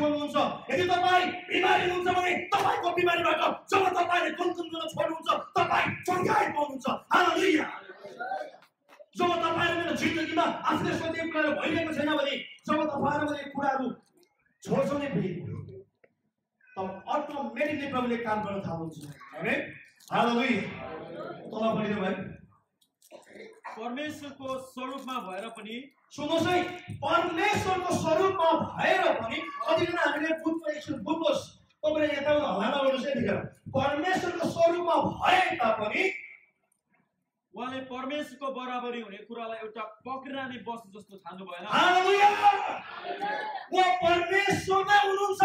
हुनुहुन्छ, यदि तपाईँ बिमारी हुनुहुन्छ भने तपाईँको बिमारीबाट जब तपाईँले गुनगुन गर्न छोड्नुहुन्छ तपाईँ चङ्गाई पाउनुहुन्छ। हालेलुया। जब तपाईँ मेरो जिन्दगीमा आफूले सोचेको कुराहरू भइरहेको छैन भने, जब तपाईँहरू मैले कुराहरू छोड्छौँ नि फेरि तब अटोमेटिकली प्रभुले काम गर्न थाल्नुहुन्छ। आमेन। हालेलुया। तल पढिदिनु भाइ। परमेश्वरको स्वरूपमा भएर पनि, सुन्नुहोस् है, परमेश्वरको स्वरूपमा भएर पनि कतिजना हामीले बुझ्नुहोस्, तपाईँले यता हल्ला गर्नुहोस् है देखेर, परमेश्वरको स्वरूपमा भए तापनि उहाँले परमेश्वरको बराबरी हुने कुरालाई एउटा पक्राने वस्तु जस्तो ठान्नु भएन। हालेलुया। उहाँ परमेश्वर नै हुनुहुन्छ,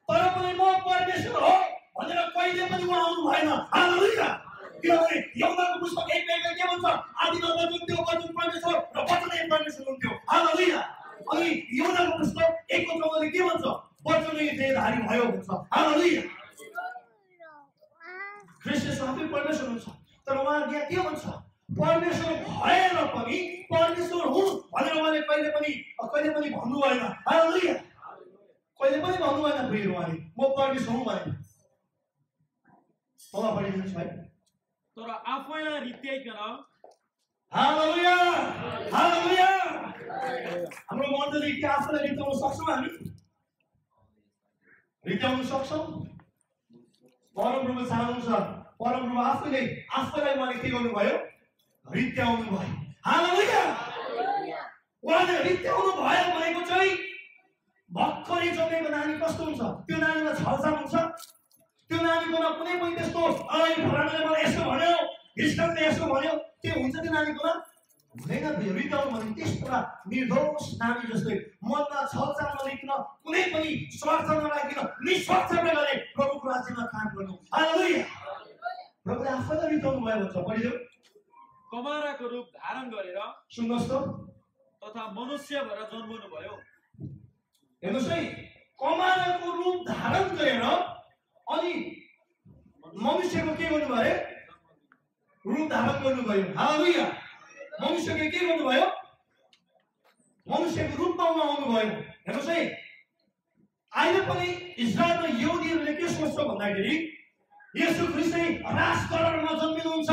तर पनि म परमेश्वर हो भनेर कहिले पनि उहाँ आउनु भएन। हालेलुया। किनभने यहुनाको पुस्तक 1:1 के भन्छ? आदिमा वचन थियो, वचन परमेश्वर र वचनै परमेश्वर हुन्थ्यो। हालेलुया। अनि यहुनाको पुस्तक 1:14 के भन्छ? वचनै देहधारी भयो भन्छ। हालेलुया। ख्रीष्ट येशू आफै परमेश्वर हुनुहुन्छ, तर उहाँ यहाँ के भन्छ? परमेश्वर भएर पनि परमेश्वर हुँ भनेर उहाँले कहिले पनि भन्नु भएन। हालेलुया। कहिले पनि भन्नु भएन फेरि उहाँले म परमेश्वर हुँ भनेर। तल पढिदिनुहोस् भाइ। तर आफैलाई रित्याइकन, हालेलुया, हालेलुया। हाम्रो मण्डली के आफूलाई रित्याउन सक्छौँ? हामी रित्याउन सक्छौँ? परमप्रभु चाहनुहुन्छ, परमप्रभु आफैलाई उहाँले के गर्नुभयो? रित्याउनु भयो। हालेलुया। उहाँले रित्याउनु भयो भनेको चाहिँ भर्खरै जन्मेको नानी कस्तो हुन्छ? त्यो नानीमा छलछाम हुन्छ? त्यो नानीकोमा कुनै पनि त्यस्तो अरे फलानाले मलाई यसो भन्यो, हिस्कनले यसो भन्यो, त्यो हुन्छ त्यो नानीकोमा? हुँदैन। रित्याउनु भने त्यस्तो निर्दोष नानी जस्तै मनमा छलछाम नलिकन, कुनै पनि स्वार्थ नराखिकन निस्वार्थ प्रकारले प्रभुको राज्यमा काम गर्नु। हालेलुया। प्रभुले आफैलाई रित्याउनु भयो भन्छ। पढिदेऊ। कमाराको रूप धारण गरेर, सुन्नुहोस् त, तथा मनुष्य भएर जन्मनु भयो। हेर्नुहोस् है, कमाराको रूप धारण गरेर अनि मनुष्यको के गर्नुभयो अरे? रूप धारण गर्नुभयो। हालेलुया। मनुष्यको के गर्नुभयो? मनुष्यको रूपमा उहाँ आउनुभयो। हेर्नुहोस् है, अहिले पनि इजरायलमा यहुदीहरूले के सोच्छ भन्दाखेरि येशू ख्रीष्ट चाहिँ राजकरणमा जन्मिनुहुन्छ,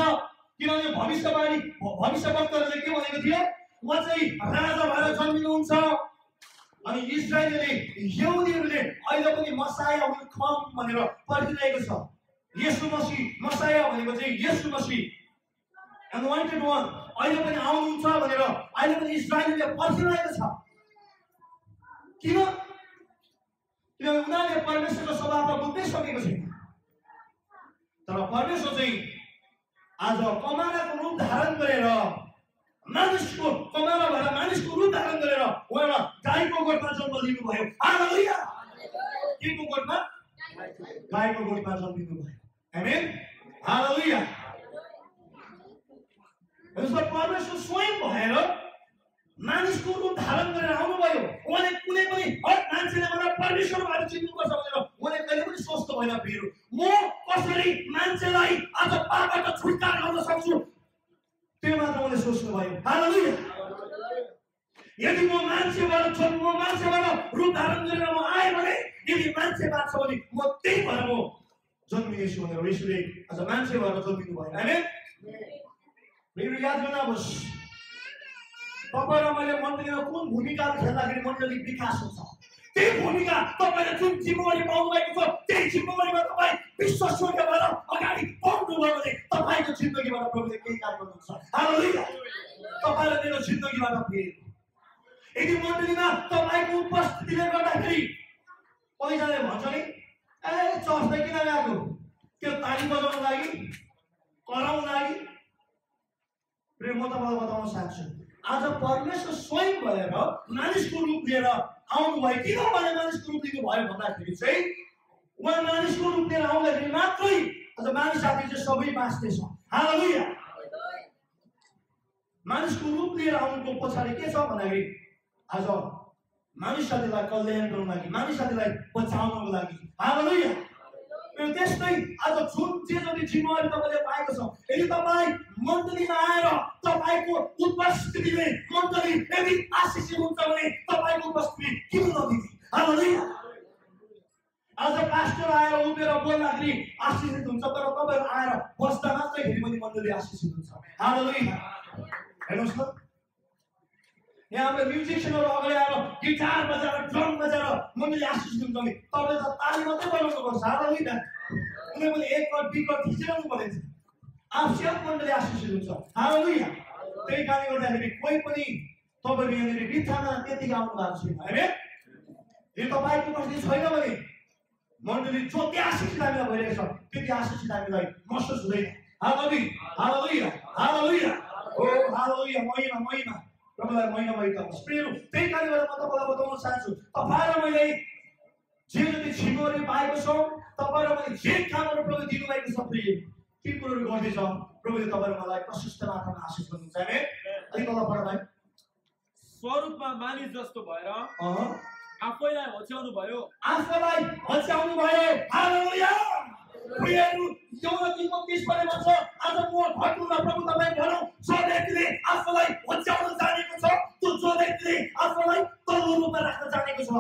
किनभने भविष्यवक्ताहरूले के भनेको थियो? उहाँ चाहिँ राजा भएर जन्मिनुहुन्छ। अनि इजरायलले यहुदीहरूले अहिले पनि मसाया विल कम भनेर पर्खिरहेको छ। येशू मसीह मसाया भनेको चाहिँ येशू मसीह एनोइन्टेड वान अहिले पनि आउनुहुन्छ भनेर अहिले पनि इजरायलले पर्खिरहेको छ। किन? किनभने उनीहरूले परमेश्वरको स्वभावमा बुझ्नै सकेको छैन। तर परमेश्वर चाहिँ आज कमाराको रूप धारण गरेर मानिसको कमारा भएर मानिसको रूप धारण गरेर उहाँलाई गाईको गोठमा जन्म लिनुभयो। हालेलुया। केको गोठमा? गाईको गोठमा जन्मिनु भयो। आमेन। हालेलुया। परमेश्वर स्वयं भएर मानिसको रूप धारण गरेर आउनुभयो। उहाँले कुनै पनि हर मान्छेले मलाई परमेश्वर भएर चिन्नुपर्छ भनेर उहाँले कहिले पनि सोच्नु भएन। फेरि म कसरी मान्छेलाई आज पापबाट छुटकारा गर्न सक्छु त्यो मात्र उहाँले सोच्नु भयो। हालेलुया। यदि म मान्छेबाट रूप धारण गरेर म आएँ भने, यदि मान्छे बाँच्छ भने म त्यही भएर म जन्मिनेछु भनेर येशूले आज मान्छे भएर जन्मिनु भयो। आमेन। मेरो याद गर्नुहोस्, तपाईँ र मैले मण्डलीमा कुन भूमिका खेल्दाखेरि मण्डली विकास हुन्छ, त्यही भूमिका तपाईँले जुन जिम्मेवारी पाउनु भएको छ त्यही जिम्मेवारीमा तपाईँ विश्वसनीय भएर अगाडि बढ्नुभयो भने तपाईँको जिन्दगीबाट प्रभुले केही काम गर्नुहुन्छ। हालेलुया। तपाईँ र मेरो जिन्दगीबाट फेरि यदि मण्डलीमा तपाईँको उपस्थितिले गर्दाखेरि कतिजनाले भन्छ नि, ए चर्चमा किन गएको? त्यो ताली बजाउनु लागि, कराउनु लागि? म तपाईँलाई बताउन चाहन्छु, आज परमेश्वर स्वयं भएर मानिसको रूप लिएर आउनुभयो। किन भने मानिसको रूप लिनु भयो भन्दाखेरि चाहिँ उहाँ मानिसको रूप लिएर आउँदाखेरि मात्रै आज मानिस जाति चाहिँ सबै बाँच्नेछ। हालेलुया। मानिसको रूप लिएर आउनुको पछाडि के छ भन्दाखेरि आज मानिस जातिलाई कल्याण गर्नको लागि, मानिस जातिलाई बचाउनको लागि। हालेलुया। त्यस्तै आज जुन जे जति जिम्मेवारी तपाईँले पाएको छ, यदि तपाईँ मण्डलीमा आएर तपाईँको उपस्थितिले मण्डली यदि आशिषित हुन्छ भने तपाईँको उपस्थिति किन नदिने? हालेलुया। आएर उभिएर बोल्दाखेरि आशीषित हुन्छ, तर तपाईहरु आएर बस्दा मात्रखेरि पनि मण्डली आशीषित हुन्छ। हालेलुया। हेर्नुस् त, यहाँ हाम्रो म्युजिसियनहरु अगाडि आएर गिटार बजाएर ड्रम बजाएर मण्डली आशीषित हुन्छ भने तपाईले त ताली मात्रै बजाउनु पर्छ। हालेलुया। कुनै पनि एक कट दुई कट थिचिरहनु पर्दैन, आफै मण्डली आशीषित हुन्छ। हालेलुया। त्यही कारणले गर्दाखेरि कोही पनि तपाईले यहाँनिर बित्थामा त्यति आउनु भएको छैन। हैन, यो तपाईको उपस्थिति छैन भने मण्डली जति आशीषित हामीलाई भइरहेको छ त्यति आशीषित हामीलाई महसुस हुँदैन। हालेलुया। हालेलुया। हालेलुया। ओ हालेलुया। महिमा महिमा प्रभुलाई महिमा भएको होस्। प्रियहरू, त्यही कारणले गर्दा म तपाईलाई बताउन चाहन्छु, तपाईँ र मैले जे जति छिमेकीहरू पाएको छौँ, तपाईँ र मैले जे कामहरू प्रभु दिनुभएको छ प्रिय, ती कुरोहरू गर्दैछ प्रभुले तपाईँ र मलाई प्रशस्त मात्रामा आशीष गर्नुहुन्छ। हैन, अनि तल पढ भाइ। स्वरूपमा मानिस जस्तो भएर आफैलाई होच्याउनु भयो। आफैलाई होच्याउनु भयो। हालेलुया। प्रियहरू, यौना 3:30 पढे भन्छ, आज म घटुमा प्रभु तपाईँ भनौँ, जो व्यक्तिले आफैलाई होच्याउन जानेको छ, त्यो जो व्यक्तिले आफैलाई तल्लो रूपमा राख्न जानेको छ,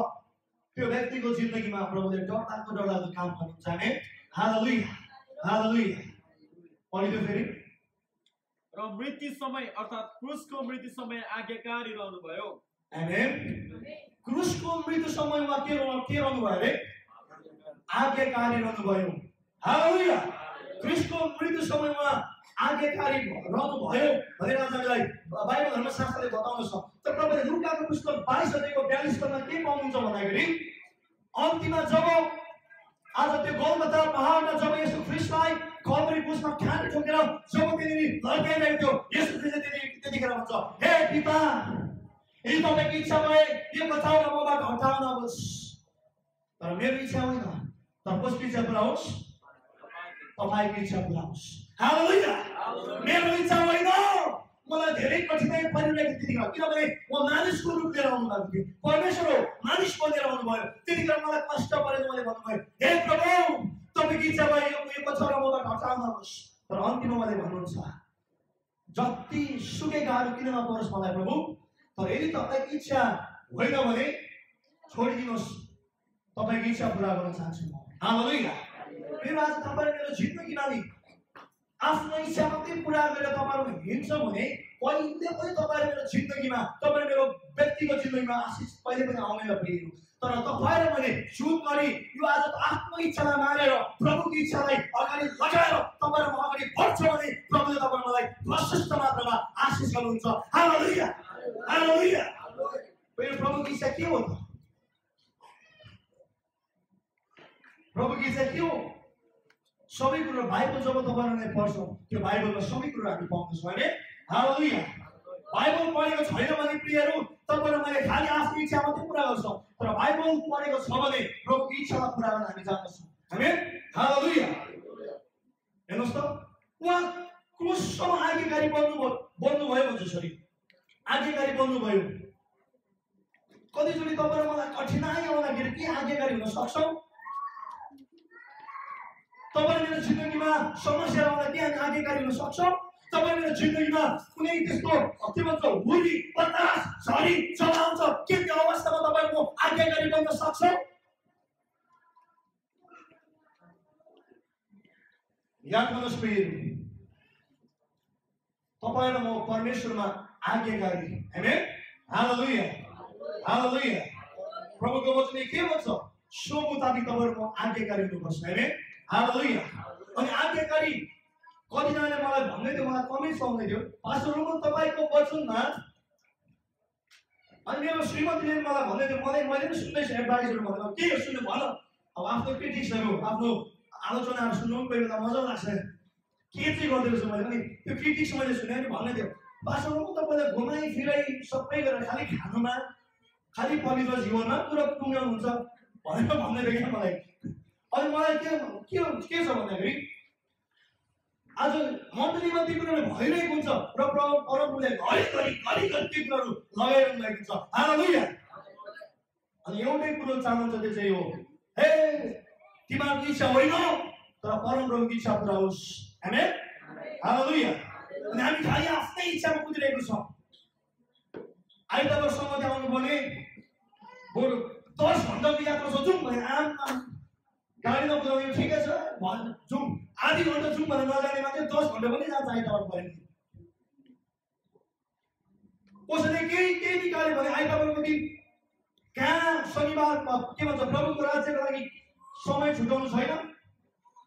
त्यो व्यक्तिको जिन्दगीमा प्रभुले डरलाग्दो डरलाग्दो काम गर्नुहुन्छ। हैन, हालेलुया। हालेलुया। पढिदियो फेरि। र मृत्यु समय अर्थात् क्रुसको मृत्यु समय आज्ञाकारी रहनु भयो। आमेन। क्रुसको मृत्यु समयमा के रहनु भयो रे? आज्ञाकारी रहनु भयो। हालेलुया। क्रुसको मृत्यु समयमा आज्ञाकारी रहनु भयो भनेर हामीलाई बाइबल धर्मशास्त्रले बताउँछ। तर तपाईले लुकाको पुस्तक 22 अध्यायको 42 पदमा के पाउनुहुन्छ भन्दाखेरि, अन्तिममा जब आज त्यो गोलगथा पहाडमा जब येशू ख्रीष्टलाई कल्भरी क्रुसमा खानी ठोकेर जब त्यहाँनिर लड्काइरहेको थियो, येशू ख्रीष्टले त्यतिखेर भन्छ, हे पिता, यदि तपाईको इच्छा भए यो कथालाई मबाट हटाउनुहोस्, तर मेरो इच्छा होइन, तर कसको इच्छा पुरा होस्? तपाईको इच्छा पुरा होस्। हालेलुया। मेरो इच्छा होइन, मलाई धेरै कठिनाइ परिरहेको त्यतिखेर, किनभने म मानिसको रूप लिएर आउनु भएको थिएँ, परमेश्वर हो मानिस बनेर आउनु भयो, त्यतिखेर मलाई कष्ट परेर मैले भन्नुभयो, हे प्रभु, तपाईको इच्छा भए यो कथालाई मबाट हटाउनुहोस्, तर अन्तिममा मैले भन्नुहुन्छ, जति सुकै गाह्रो किन नपरोस् मलाई प्रभु, तर यदि तपाईको इच्छा होइन भने छोडिदिनुहोस्, तपाईको इच्छा पुरा गर्न चाहन्छु म। हालेलुया। मेरो आज तपाईले मेरो जिन्दगीमा नि आफ्नो इच्छा मात्रै पुरा गरेर तपाईहरु हिँड्छ भने कहिले पनि तपाईले मेरो जिन्दगीमा, तपाईले मेरो व्यक्तिगत जिन्दगीमा आशीष कहिले पनि आउँदैन प्रियहरू। तर तपाईँ र मैले चुप गरी यो आज आफ्नो इच्छालाई मारेर प्रभुको इच्छालाई अगाडि लगाएर तपाईँ र म अगाडि बढ्छ भने प्रभुले तपाईँ मलाई प्रशस्त मात्रामा आशीष गर्नुहुन्छ। हालेलुया। हालेलुया। प्रभुको इच्छा के हो त? प्रभुको इच्छा के हो? सबै कुरा बाइबल जब तपाईहरुले पढ्छौं, त्यो बाइबलमा सबै कुरा हामी पाउँछौँ हैन? हालेलुया। बाइबल पढेको छैन भने प्रियहरू, तपाईँ र मैले खाली आफ्नो इच्छा मात्रै पुरा गर्छौँ, तर बाइबल पढेको छ भने प्रभुको इच्छालाई पुरा गर्न हामी जान्दछौँ। आमेन। हालेलुया। हेर्नुस् त, उहाँ क्रुससम्म आज्ञाकारी बन्नुभयो भन्छ, सरी आज्ञाकारी बन्नुभयो। कतिचोटि तपाईँ र मलाई कठिनाइ आउँदाखेरि के आज्ञाकारी हुन सक्छौँ? तपाईँ मेरो जिन्दगीमा समस्या आउँदा के हामी आज्ञाकारी हुन सक्छौँ? तपाईँ मेरो जिन्दगीमा कुनै त्यस्तो के भन्छ हुरी बतास झरी चलाउँछ, के त्यो अवस्थामा तपाईँ म आज्ञाकारी बन्न सक्छौँ? याद गर्नुहोस् प्रियहरू, तपाईँ र म परमेश्वरमा आज्ञाकारी। आमेन। हालेलुया। हालेलुया। प्रभुको वचनले के भन्छ? सो मुताबिक तपाईँ र म आज्ञाकारी हुनुपर्छ। आमेन। हालेलुया। अनि आज्ञाकारी कतिजनाले मलाई भन्दै थियो, मलाई कमेन्ट्स आउँदै थियो, पास्टर रोमन तपाईको वचनमा, अनि मेरो श्रीमतीले मलाई भन्दै थियो, मैले पनि सुन्दैछु एडभाइसहरू भनेर, के हो सुन्नु भन। अब आफ्नो क्रिटिक्सहरू आफ्नो आलोचनाहरू सुन्नु पनि कोही बेला मजा लाग्छ, के चाहिँ गर्दैछु मैले पनि त्यो क्रिटिक्स मैले सुने नि भन्दै थियो, पास्टर रोमन तपाईँले घुमाइ फिराइ सबै गरेर खालि खानुमा, खालि पवित्र जीवनमा पुरा टुङ्गाउनुहुन्छ भनेर भन्दै थियो क्या मलाई। अनि मलाई के छ भन्दाखेरि आज मण्डलीमा ती कुराहरू भइरहेको हुन्छ र परमप्रभुले घरिघरि ती कुराहरू लगाइरहनु भएको छ। हालेलुया। अनि एउटै कुरो चाहनुहुन्छ, त्यो चाहिँ हो, हे तिमीहरूको इच्छा होइन तर परमप्रभुको इच्छा पुरा होस्। आमेन। हालेलुया। अनि हामी खालि आफ्नै इच्छामा कुदिरहेको छौँ। आइतबारसम्म आउनु भने बरु 10 घण्टाको यात्रा सोचौँ भने आम गाडी नकुदाउने ठिकै छ जाउँ आधी घन्टा जाउँ भनेर नजाने मान्छे 10 घन्टा पनि जान्छ आइतबार पऱ्यो कसैले केही निकाल्यो भने आइतबारको दिन कहाँ शनिबार के भन्छ प्रभुको राज्यको लागि समय छुटाउनु छैन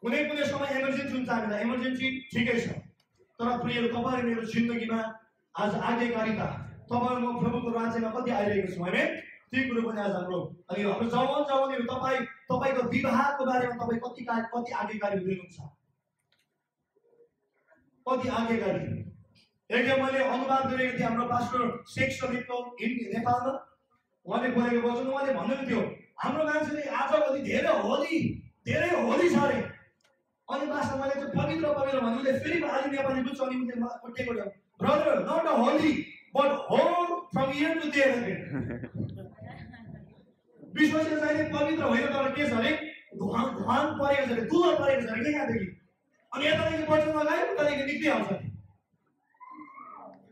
कुनै समय इमर्जेन्सी हुन्छ हामीलाई इमर्जेन्सी ठिकै छ तर प्रियहरू तपाईँ मेरो जिन्दगीमा आज आज्ञाकारिता तपाईँ म प्रभुको राज्यमा कति आइरहेको छु हामी त्यो कुरो पनि आज हाम्रो अनि हाम्रो जवानहरू तपाईँको विवाहको बारेमा तपाईँ कति आज्ञाकारी हुनुहुन्छ कति आज्ञाकारी एकखेप मैले अनुवाद गरेको थिएँ हाम्रो पास्टर शेख सलिमको नेपालमा उहाँले बोलेको वचन उहाँले भन्नुहुन्थ्यो हाम्रो मान्छेले आजभोलि धेरै होली छ अरे अनि भाषा मैले चाहिँ पवित्र भने उसले फेरि आदि नेपाली बुझ्छ अनि उसले मलाई कोटेको brother not a holy but whole from here to there विश्वासले चाहिँ पवित्र होइन तर के छ अरे धुवान परेको छ अरे दुलो परेको छ अरे के कहाँदेखि अनि यतादेखि वचन लगायो उतादेखि निक्लिहाल्छ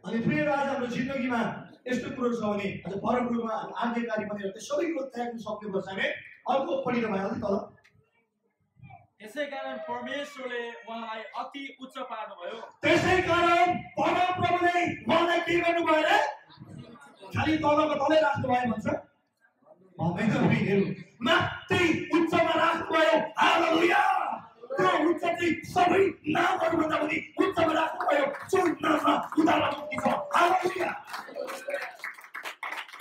अनि प्रिय आज हाम्रो जिन्दगीमा यस्तो कुरो छ भने आज परमप्रभुमा आज्ञाकारी बनेर त्यो सबै कुरो त्याग्न सक्नुपर्छ हामी अर्को पढिन भइहाल्छ तल यसै कारण परमेश्वरले उहाँलाई अति उच्च पार्नुभयो त्यसै कारण परमप्रभुले उहाँलाई के गर्नुभयो रे खाली तलको तलै राख्नुभयो भन्छ भन्दैन प्रियहरू माथि उच्चमा राख्नुभयो हालेलुया त्यो उच्च चाहिँ सबै नामहरूभन्दा पनि उच्चमा राख्नुभयो जुन नाममा उद्धार मुक्ति छ हालेलुया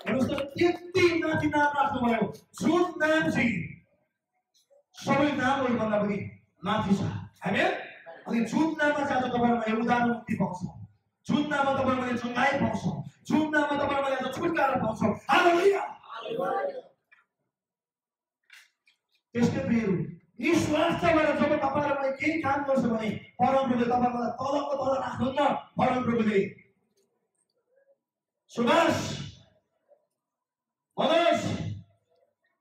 हेर्नुहोस् त त्यति माथि नाम राख्नुभयो जुन नाम चाहिँ सबै नामहरूभन्दा पनि माथि छ हामी अनि जुन नाममा चाहिँ आज तपाईँलाई उद्धार मुक्ति पाउँछ जुन नाममा तपाईँलाई चङ्गाइ पाउँछ जुन नाममा तपाईँलाई आज छुटकारा पाउँछ हालेलुया त्यसकै प्रियहरू निस्वार्थबाट जब तपाईँलाई केही काम गर्छ भने परमप्रभुले तपाईँलाई तलको तल राख्नुहुन्न परमप्रभुले सुभाष मनोज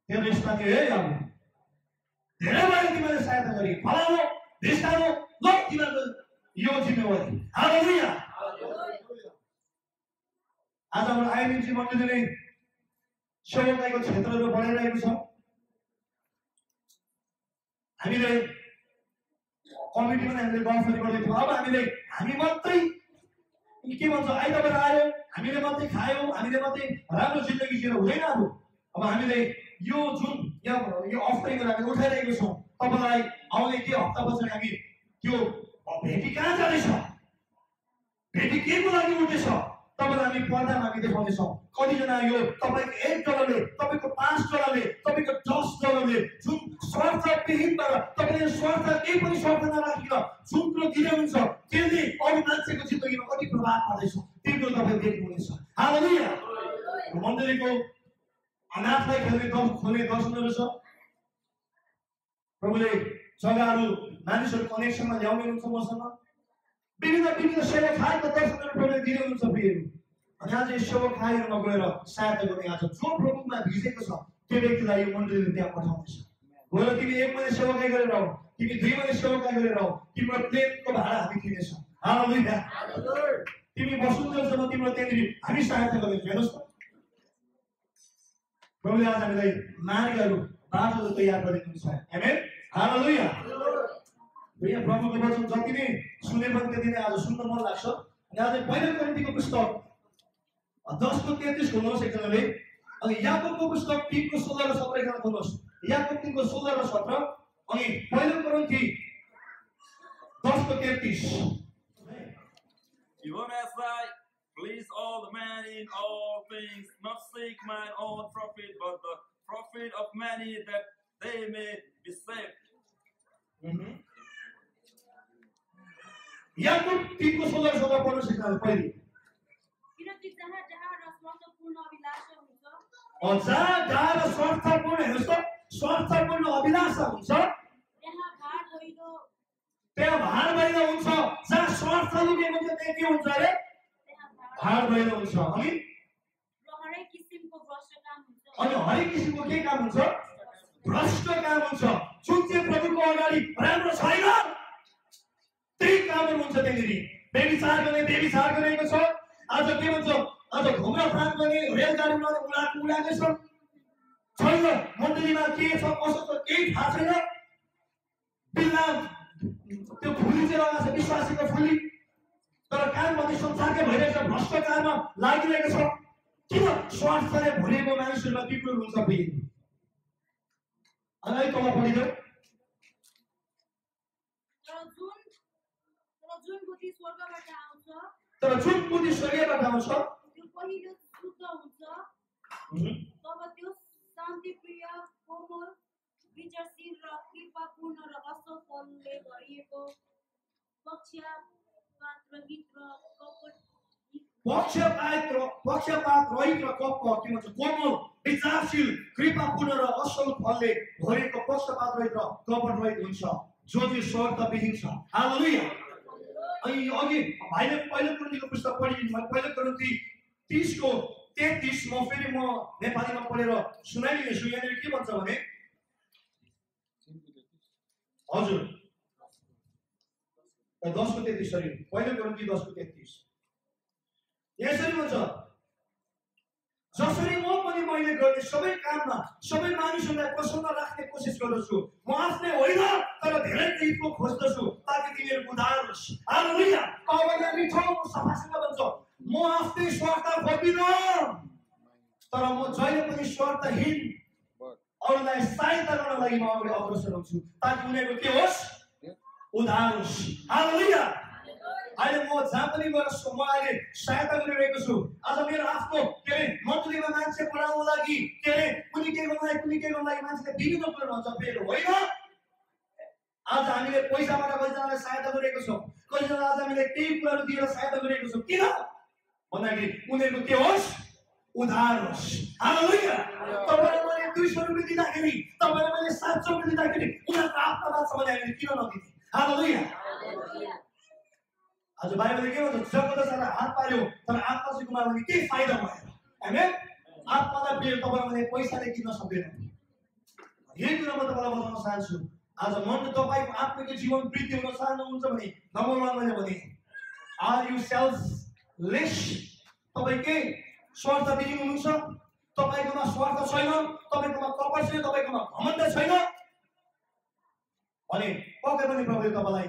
तेरो यसमा के है अब धेरै भयो तिमीले सहायता गरी फलानु भिस्तानु ल तिमीहरूको यो जिम्मेवारी हालेलुया आज हाम्रो आइएनजी मण्डलीले सेवकाईको क्षेत्रहरू बढाइरहेको छ हामीले कमिटीमा हामीले गफहरू गर्दै थियौँ अब हामी मात्रै के भन्छ आइतबार आयो हामीले मात्रै खायौँ हामीले मात्रै राम्रो जिन्दगी जिएर हुँदैन अब हामीले यो जुन यो अफरिङहरू हामी उठाइरहेको छौँ तपाईँलाई आउने के हप्ता पछाडि हामी त्यो भेटी कहाँ जाँदैछ भेटी के को लागि उठ्दैछ तपाईँलाई हामी पर्दामा हामी देखाउनेछौँ कतिजना यो तपाईँको $1 तपाईँको $5 तपाईँको $10 जुन स्वार्थविहीनबाट तपाईँले स्वार्थ केही पनि स्वार्थ नराखिकन जुन कुरो दिनुहुन्छ त्यसले अरू मान्छेको जिन्दगीमा कति प्रभाव पार्दैछ त्यो कुरो तपाईँले देख्नुहुनेछ हालेलुया मण्डलीको अनाथलाई खोल्ने दर्शनहरू छ प्रभुले जग्गाहरू मानिसहरू कनेक्सनमा ल्याउने हुनुहुन्छ मसँग विभिन्न सेवाखाइको दर्शनहरू प्रभुले दिने हुनुहुन्छ प्रियहरू अनि आज यस सेवाखाइहरूमा गएर सहायता गर्ने आज जो प्रभुमा भिजेको छ त्यो व्यक्तिलाई यो मण्डलीले त्यहाँ पठाउँदैछ गएर तिमी 1 महिना सेवाकाई गरेर आऊ तिमी 2 महिना सेवाकाई गरेर आऊ तिम्रो प्लेनको भाडा हामी तिर्नेछौँ हालेलुया तिमी बसुन्जेलसम्म तिम्रो त्यहाँनिर हामी सहायता गर्नेछौँ हेर्नुहोस् त प्रभुले आज हामीलाई मार्गहरू बाटोहरू तयार गरिदिनुहुन्छ आमेन हालेलुया प्रिय प्रभुको वचन जति नै सुने पनि त्यति नै आज सुन्न मन लाग्छ अनि आज पहिलो कोरिन्थीको पुस्तक 10:33 खोल्नुहोस् एकजनाले अनि याकोबको पुस्तक 3:16 र 17 एकजना खोल्नुहोस् याकोब 3:16 र 17 अनि पहिलो कोरिन्थी 10:33 Even as I please all the men in all things, not seek my own profit, but the profit of many, that they may be saved. Yakob 3:16 र 17 पढ्नुहोस् एकजनाले पहिले किनकि जहाँ र स्वार्थपूर्ण अभिलाषा हुन्छ जहाँ र स्वार्थपूर्ण हेर्नुहोस् त स्वार्थपूर्ण अभिलाषा हुन्छ त्यहाँ भार भइलो हुन्छ जहाँ स्वार्थ लिने हुन्छ त्यहाँ के हुन्छ अरे भार भइलो हुन्छ अनि हरेक किसिमको भ्रष्ट काम हुन्छ अनि हरेक किसिमको के काम हुन्छ भ्रष्ट काम हुन्छ जुन चाहिँ प्रभुको अगाडि राम्रो छैन त्यही कामहरू हुन्छ त्यहाँनिर व्यभिचार गरेको छ आज के भन्छ आज घुम्राफान गर्ने रेलगाडीमा उडाएकै छ छैन मण्डलीमा के छ कसो छ केही थाहा छैन बिल्ला त्यो फुली चाहिँ लगाएको छ विश्वासीको फुली तर काममध्ये संसारकै भइरहेको छ भ्रष्टाचारमा लागिरहेको छ किन स्वार्थले भरिएको मानिसहरूमा विकृत हुन्छ फेरि अनि तल पढिदेऊ जुन बुद्धि स्वर्गबाट आउँछ तर जुन बुद्धि स्वर्गबाट आउँछ त्यो पहिलो शुद्ध हुन्छ तब त्यो शान्तिप्रिय कोमल विचारशील र कृपापूर्ण र असल फलले भरिएको पक्षपात रहित र कपट के भन्छ कोमल विचारशील कृपापूर्ण र असल फलले भरिएको पक्षपात रहित र कपट रहित हुन्छ जो चाहिँ स्वार्थविहीन छ हालेलुया अनि अघि भाइले पहिलो कोरिन्थीको पुस्तक पढिदिनु पहिलो कोरिन्थी 30 को 33 म फेरि म नेपालीमा पढेर सुनाइदिन्छु यहाँनिर के भन्छ भने हजुर 10 को 33 सरी पहिलो कोरिन्थी 10 को 33 यसरी भन्छ जसरी म पनि मैले गर्ने सबै काममा सबै मानिसहरूलाई प्रसन्न राख्ने कोसिस गर्दछु म आफ्नै होइन तर धेरै हितको खोज्दछु ताकि तिनीहरूको उद्धार होस् हालेलुया पावलले मिठो सफासँग भन्छ म आफ्नै स्वार्थ खोज्दिन तर म जहिले पनि स्वार्थहीन अरूलाई सहायता गर्न लागि म अगाडि अग्रसर हुन्छु ताकि उनीहरूको के होस् उद्धार होस् हालेलुया अहिले म जहाँ पनि गएर म अहिले सहायता गरिरहेको छु आज मेरो आफ्नो के अरे मन्दिरमा मान्छे पढाउनको लागि के अरे कुनै के गर्नको लागि मान्छेले विभिन्न कुरो भन्छ फेरि होइन आज हामीले पैसाबाट कतिजनालाई सहायता गरेको छौँ कतिजना आज हामीले केही कुराहरू दिएर सहायता गरेको छौँ किन भन्दाखेरि उनीहरूको के होस् उद्धार होस् हालेलुया तपाईँलाई मैले 200 रुपियाँ दिँदाखेरि तपाईँलाई मैले 700 रुपियाँ दिँदाखेरि उनीहरूको आत्मा बाँच्छ भने हामीले किन नदिने हालेलुया आज बाइबलले के भन्छ जगतसँग हात पार्यो तर आत्मा चाहिँ गुमायो भने के फाइदा भयो हैन आत्मालाई बेर तपाईले भने पैसाले किन्न सक्दैन यही कुरा म तपाईलाई बताउन चाहन्छु आज मन तपाईको आत्मिक जीवन वृद्धि हुन चाहनुहुन्छ भने नम्बर 1 मैले भने आर यु सेल्फलेस तपाई के स्वार्थविहीन हुनुहुन्छ तपाईकोमा स्वार्थ छैन तपाईकोमा कपट छैन तपाईकोमा घमण्ड छैन भने पक्कै पनि प्रभुले तपाईलाई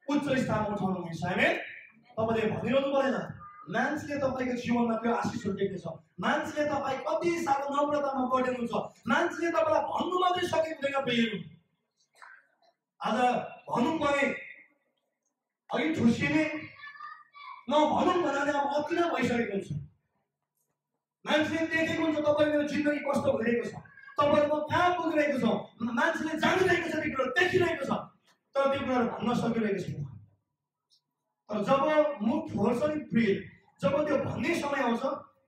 उच्च स्थानमा उठाउनु हुन्छ आमेन तपाईले भनिरहनु पर्दैन मान्छेले तपाईको जीवनमा त्यो आशिषहरू देख्नेछ मान्छेले तपाई कति साह्रो नम्रतामा बढ्नुहुन्छ मान्छेले तपाईलाई भन्नु मात्रै सकेको हुँदैन प्रियहरू आज भनौँ भने अघि ठुसिने नभनौँ भन्नाले अब अति नै भइसकेको हुन्छ मान्छेले देखेको हुन्छ तपाईको मेरो जिन्दगी कस्तो भइरहेको छ तपाईको कहाँ पुगिरहेको छ मान्छेले जानिरहेको छ त्यो कुरा देखिरहेको छ तर त्यो कुराहरू भन्न सकिरहेको छैन तर जब मुख खोल्छ नि प्रिय जब त्यो भन्ने समय आउँछ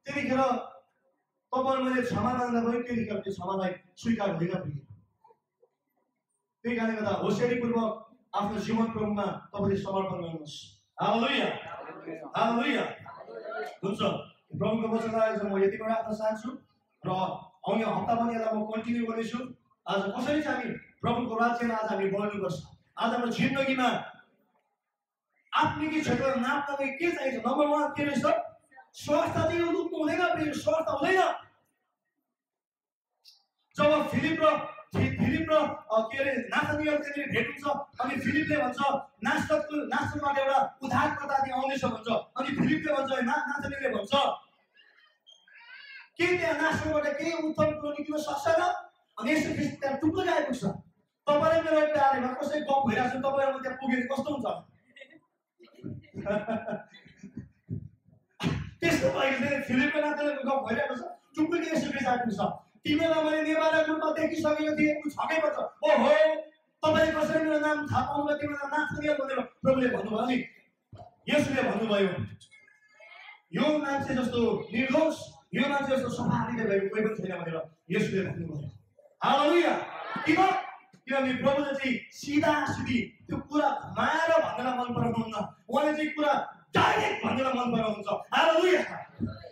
त्यतिखेर तपाईहरु मैले क्षमा माग्दा भयो त्यतिखेर त्यो क्षमालाई स्वीकार हुँदैन प्रिय त्यही कारणले गर्दा होशियारीपूर्वक आफ्नो जीवन प्रभुमा तपाईले समर्पण गर्नुहोस् हालेलुया हालेलुया हुन्छ प्रभुको वचनलाई म यतिबाट राख्न चाहन्छु र आउने हप्ता पनि यसलाई म कन्टिन्यू गर्नेछु आज कसरी चाहिँ हामी प्रभुको राज्यमा आज हामी बढ्नुपर्छ आज हाम्रो जिन्दगीमा आत्मिक क्षेत्रमा नाप्नलाई के चाहिन्छ नम्बर 1 के रहेछ स्वार्थ चाहिँ लुक्नु हुँदैन फेरि स्वार्थ हुँदैन जब फिलिप र के अरे नाथानियल त्यसरी भेट हुन्छ अनि फिलिपले भन्छ नासरतबाट एउटा उद्धारकर्ता त्यहाँ आउनेछ भन्छ अनि फिलिपले भन्छ नाथानियलले भन्छ के त्यहाँ नासरतबाट केही उत्तम कुरो निक्लिन सक्छ र अनि यसो ख्रीष्ट त्यहाँ टुक्कै आइपुग्छ तपाईले मेरो प्यारेमा कसै गफ भइरहेको छ तपाईहरु त्यहाँ पुगेर कस्तो हुन्छ त्यस्तो भइसक्यो फिलिपको नाथानियलको गफ भइरहेको छ टुक्कै यसो ख्रीष्ट आइपुग्छ तिमीलाई मैले नेवारको रूपमा देखिसकेको थिएँ उ छकै पर्छ ओहो तपाईले कसरी मेरो नाम थाहा पाउनुभयो तिमीलाई नाथानियल भनेर प्रभुले भन्नुभयो नि यसले भन्नुभयो यो मान्छे जस्तो निर्दोष यो मान्छे जस्तो सफा हृदय भएको कोही पनि छैन भनेर यसले भन्नुभयो हालेलुया किनभने प्रभुले चाहिँ सिधा सिधी त्यो कुरा घुमाएर भन्नलाई मन पराउनुहुन्न उहाँले चाहिँ कुरा डाइरेक्ट भन्नलाई मन पराउनुहुन्छ हालेलुया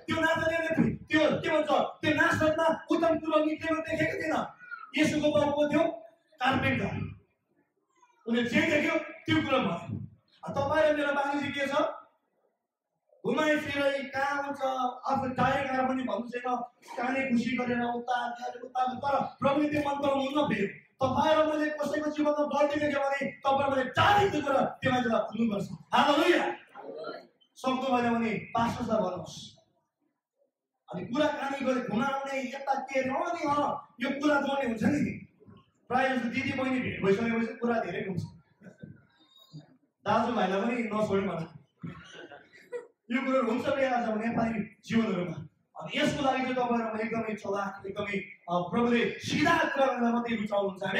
त्यो नाथानियलले त्यो के भन्छ त्यो नासरतमा उत्तम कुरो निक्लेको देखेको थिएन येशूको बाबु थियो कार्पेन्टर उनीले जे देख्यो त्यो कुरा भयो तपाईँ र मेरो बानी चाहिँ के छ घुमाइ फिराइ कहाँ हुन्छ आफ्नो डाइरेक्ट आएर पनि भन्नु छैन काने खुसी गरेर उता तर प्रभुले त्यो मन पराउनुहुन्न फेरि तपाईँ र मैले कसैको जीवनमा बढ्दिन के भने तपाईँ मैले चाँडै कुरा त्यो मान्छेलाई खुल्नुपर्छ। हालेलुया। सक्नु भएन भने पास्टरलाई भन्नुहोस्। अनि कुराकानी गरे घुमाउने यता के अनि यो कुरा जोड्ने हुन्छ नि। प्रायः जस्तो दिदी बहिनी भेट भइसकेपछि कुरा धेरै हुन्छ। दाजुभाइलाई पनि नछोड्नु भन। यो कुरो हुन्छ बे आज नेपाली जीवनहरूमा। अनि यसको लागि चाहिँ तपाईँहरू एकदमै चलाक एकदमै प्रभुले सिधा कुरा गर्नलाई मात्रै रुचाउनुहुन्छ हैन।